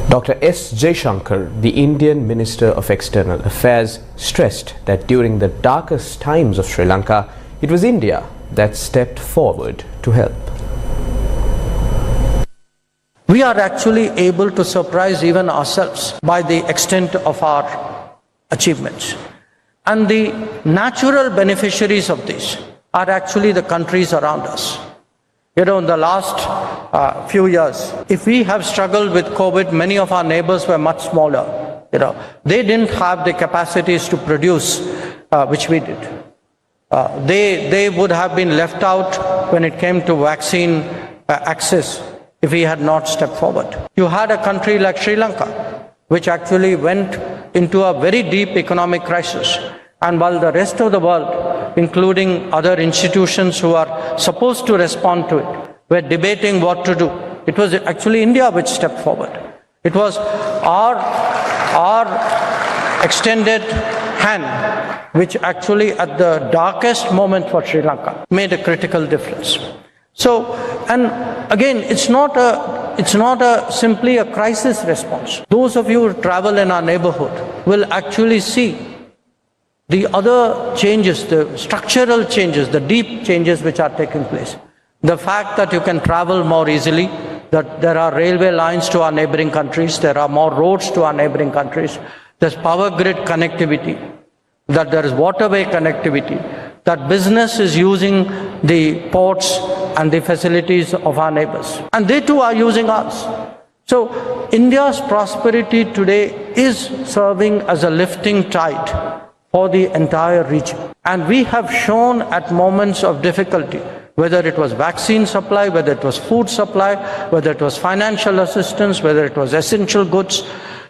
Dr. S. Jaishankar, the Indian Minister of External Affairs, stressed that during the darkest times of Sri Lanka, it was India that stepped forward to help. We are actually able to surprise even ourselves by the extent of our achievements. And the natural beneficiaries of this are actually the countries around us. In the last few years, if we have struggled with COVID, many of our neighbors were much smaller. They didn't have the capacities to produce which we did. They would have been left out when it came to vaccine access if we had not stepped forward. You had a country like Sri Lanka, which actually went into a very deep economic crisis. And while the rest of the world, including other institutions who are supposed to respond to it, were debating what to do, it was actually India which stepped forward. It was our extended hand which actually at the darkest moment for Sri Lanka made a critical difference. So, and again, it's not simply a crisis response. Those of you who travel in our neighborhood will actually see the other changes, the structural changes, the deep changes which are taking place. The fact that you can travel more easily, that there are railway lines to our neighboring countries, there are more roads to our neighboring countries, there's power grid connectivity, that there is waterway connectivity, that business is using the ports and the facilities of our neighbors. And they too are using ours. So India's prosperity today is serving as a lifting tide for the entire region. And we have shown at moments of difficulty, whether it was vaccine supply, whether it was food supply, whether it was financial assistance, whether it was essential goods,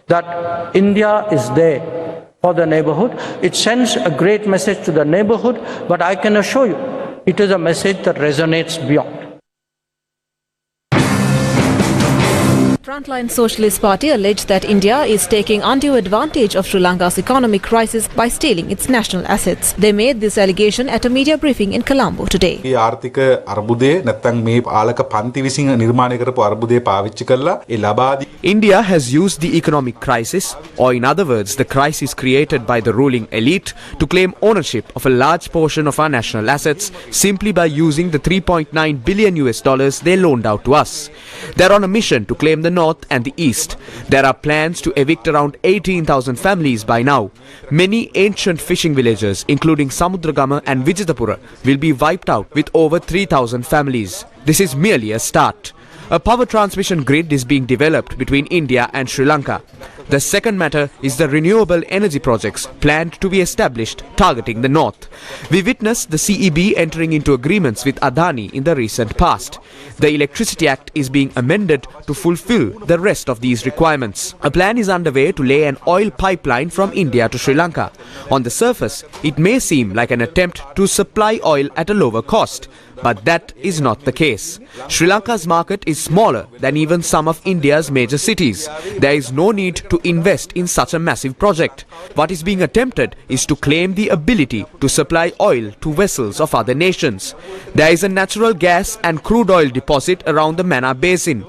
that India is there for the neighborhood. It sends a great message to the neighborhood, but I can assure you, it is a message that resonates beyond. Frontline Socialist Party alleged that India is taking undue advantage of Sri Lanka's economic crisis by stealing its national assets. They made this allegation at a media briefing in Colombo today. India has used the economic crisis, or in other words, the crisis created by the ruling elite, to claim ownership of a large portion of our national assets simply by using the $3.9 billion they loaned out to us. They're on a mission to claim the north and the east. There are plans to evict around 18,000 families by now. Many ancient fishing villages, including Samudragama and Vijitapura, will be wiped out with over 3,000 families. This is merely a start. A power transmission grid is being developed between India and Sri Lanka. The second matter is the renewable energy projects planned to be established targeting the north. We witnessed the CEB entering into agreements with Adani in the recent past. The Electricity Act is being amended to fulfill the rest of these requirements. A plan is underway to lay an oil pipeline from India to Sri Lanka. On the surface, it may seem like an attempt to supply oil at a lower cost. But that is not the case. Sri Lanka's market is smaller than even some of India's major cities. There is no need to invest in such a massive project. What is being attempted is to claim the ability to supply oil to vessels of other nations. There is a natural gas and crude oil deposit around the Mannar Basin.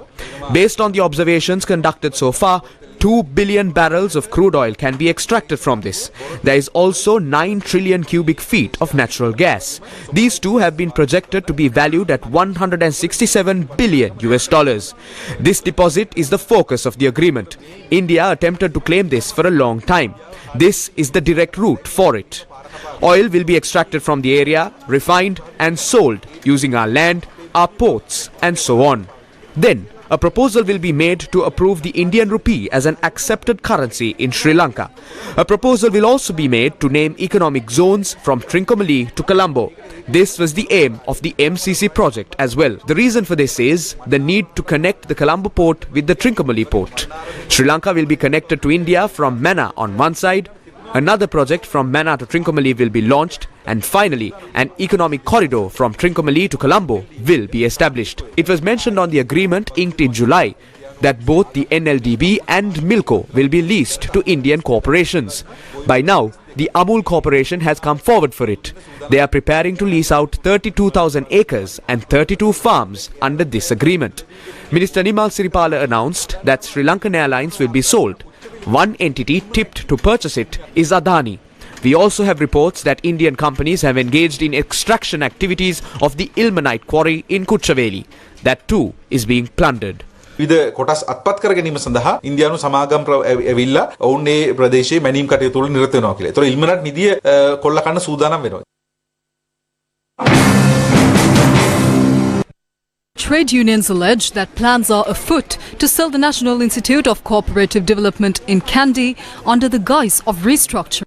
Based on the observations conducted so far, 2 billion barrels of crude oil can be extracted from this. There is also 9 trillion cubic feet of natural gas. These two have been projected to be valued at $167 billion. This deposit is the focus of the agreement. India attempted to claim this for a long time. This is the direct route for it. Oil will be extracted from the area, refined and sold using our land, our ports and so on. Then, a proposal will be made to approve the Indian rupee as an accepted currency in Sri Lanka. A proposal will also be made to name economic zones from Trincomalee to Colombo. This was the aim of the MCC project as well. The reason for this is the need to connect the Colombo port with the Trincomalee port. Sri Lanka will be connected to India from Mannar on one side. Another project from Mannar to Trincomalee will be launched, and finally, an economic corridor from Trincomalee to Colombo will be established. It was mentioned on the agreement inked in July that both the NLDB and Milko will be leased to Indian corporations. By now, the Amul Corporation has come forward for it. They are preparing to lease out 32,000 acres and 32 farms under this agreement. Minister Nimal Siripala announced that Sri Lankan Airlines will be sold. One entity tipped to purchase it is Adani. We also have reports that Indian companies have engaged in extraction activities of the ilmenite quarry in Kuchaveli. That too is being plundered. විද කොටස් අත්පත් කර ගැනීම සඳහා ඉන්දියානු සමාගම් ඇවිල්ලා ඔවුන් ඒ ප්‍රදේශයේ මැනීම් කටයුතු වල නිරත වෙනවා කියලා. ඒතකොට ඉල්මනට් නිදිය කොල්ල කන්න සූදානම් වෙනවා. Trade unions allege that plans are afoot to sell the National Institute of Cooperative Development in Kandy under the guise of restructuring.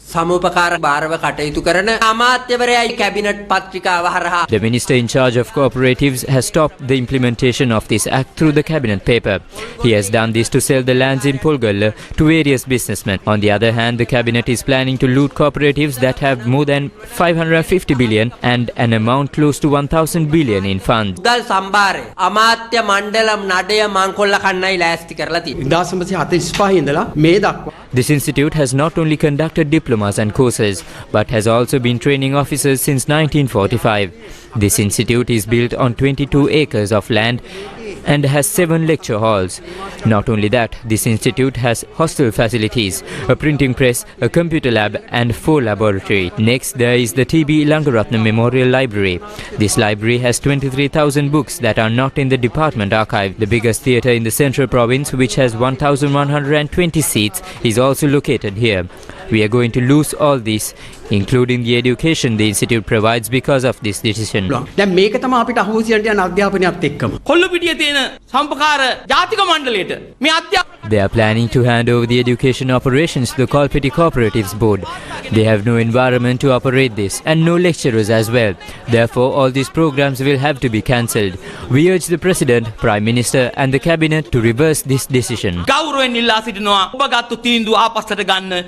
සමුපකාර භාරව කටයුතු කරන අමාත්‍යවරයා කැබිනට් පත්‍රිකාව හරහා The minister in charge of cooperatives has stopped the implementation of this act through the cabinet paper. He has done this to sell the lands in Polgalla to various businessmen. On the other hand, the cabinet is planning to loot cooperatives that have more than 550 billion and an amount close to 1,000 billion in funds. මුදල් සම්භාරය අමාත්‍ය මණ්ඩලම් නඩය මංකොල්ල කන්නයි ලෑස්ති කරලා තියෙනවා. 1945 ඉඳලා මේ දක්වා This institute has not only conducted diplomas and courses, but has also been training officers since 1945. This institute is built on 22 acres of land and has 7 lecture halls. Not only that, this institute has hostel facilities, a printing press, a computer lab and 4 laboratories. Next, there is the TB Langaratna Memorial Library. This library has 23,000 books that are not in the department archive. The biggest theatre in the central province, which has 1,120 seats, is also located here. We are going to lose all this, including the education the institute provides because of this decision. දැන් මේක තමයි අපිට අහෝසියට යන අධ්‍යාපනයත් එක්කම කොල්ලපිටියේ තියෙන සම්පකාර ජාතික මණ්ඩලයට මේ They are planning to hand over the education operations to the Kolpiti Cooperatives Board. They have no environment to operate this and no lecturers as well. Therefore, all these programs will have to be cancelled. We urge the President, Prime Minister and the Cabinet to reverse this decision. ගෞරවයෙන් ඉල්ලා සිටිනවා ඔබ ගත්තු තීන්දුව ආපස්සට ගන්න.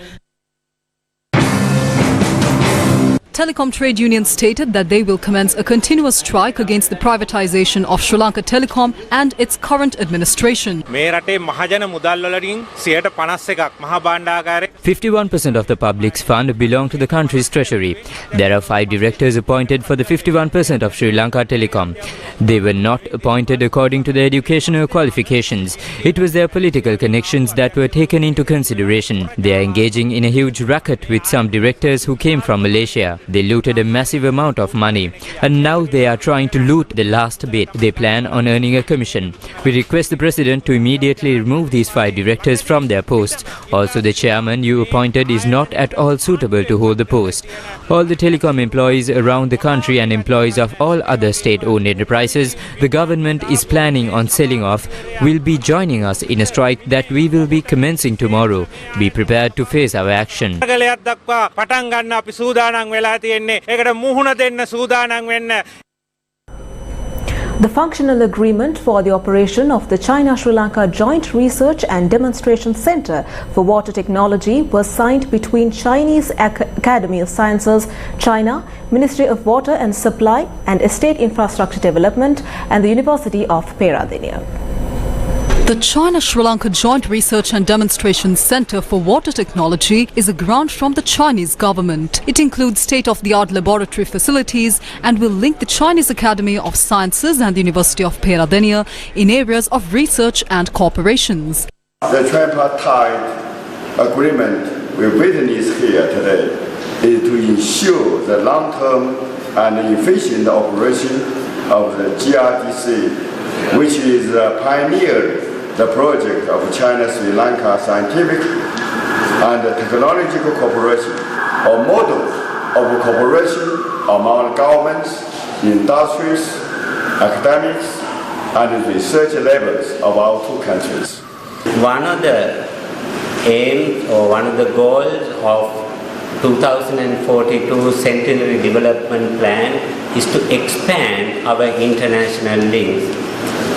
Telecom trade unions stated that they will commence a continuous strike against the privatization of Sri Lanka Telecom and its current administration. 51% of the public's fund belong to the country's treasury. There are 5 directors appointed for the 51% of Sri Lanka Telecom. They were not appointed according to their educational qualifications. It was their political connections that were taken into consideration. They are engaging in a huge racket with some directors who came from Malaysia. They looted a massive amount of money and now they are trying to loot the last bit. They plan on earning a commission. We request the President to immediately remove these 5 directors from their posts. Also, the chairman you appointed is not at all suitable to hold the post. All the telecom employees around the country and employees of all other state-owned enterprises the government is planning on selling off will be joining us in a strike that we will be commencing tomorrow. Be prepared to face our action. The functional agreement for the operation of the China-Sri Lanka Joint Research and Demonstration Center for Water Technology was signed between Chinese Academy of Sciences, China, Ministry of Water and Supply and Estate Infrastructure Development and the University of Peradeniya. The China-Sri Lanka Joint Research and Demonstration Center for Water Technology is a grant from the Chinese government. It includes state-of-the-art laboratory facilities and will link the Chinese Academy of Sciences and the University of Peradeniya in areas of research and cooperations. The tripartite agreement we witness here today is to ensure the long-term and efficient operation of the GRDC, which is pioneered the project of China-Sri Lanka Scientific and Technological Cooperation, a model of cooperation among governments, industries, academics, and research levels of our 2 countries. One of the aims or one of the goals of 2042 Centenary Development Plan is to expand our international links.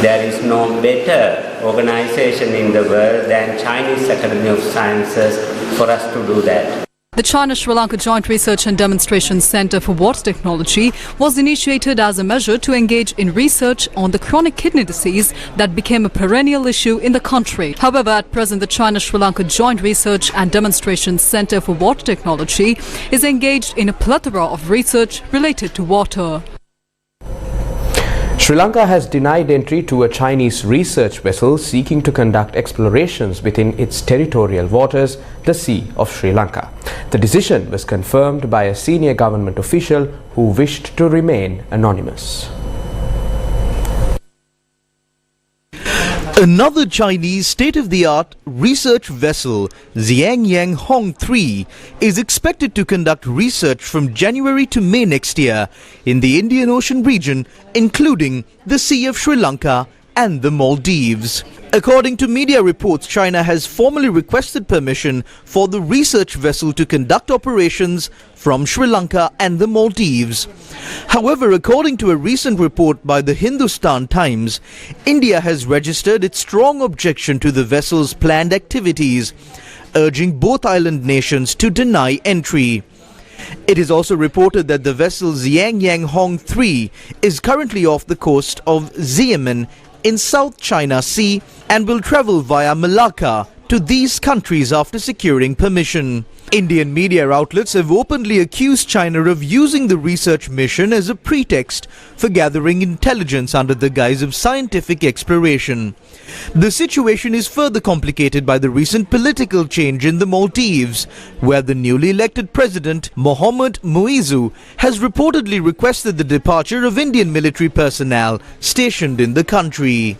There is no better organization in the world than Chinese Academy of Sciences for us to do that. The China-Sri Lanka Joint Research and Demonstration Center for Water Technology was initiated as a measure to engage in research on the chronic kidney disease that became a perennial issue in the country. However, at present, the China-Sri Lanka Joint Research and Demonstration Center for Water Technology is engaged in a plethora of research related to water. Sri Lanka has denied entry to a Chinese research vessel seeking to conduct explorations within its territorial waters, the Sea of Sri Lanka. The decision was confirmed by a senior government official who wished to remain anonymous. Another Chinese state-of-the-art research vessel, Xiangyang Hong 3, is expected to conduct research from January to May next year in the Indian Ocean region, including the Sea of Sri Lanka and the Maldives. According to media reports, China has formally requested permission for the research vessel to conduct operations from Sri Lanka and the Maldives. However, according to a recent report by the Hindustan Times, India has registered its strong objection to the vessel's planned activities, urging both island nations to deny entry. It is also reported that the vessel Xiangyang Hong 3 is currently off the coast of Xiamen in South China Sea and will travel via Malacca to these countries after securing permission. Indian media outlets have openly accused China of using the research mission as a pretext for gathering intelligence under the guise of scientific exploration. The situation is further complicated by the recent political change in the Maldives, where the newly elected president, Mohammad Muizzu, has reportedly requested the departure of Indian military personnel stationed in the country.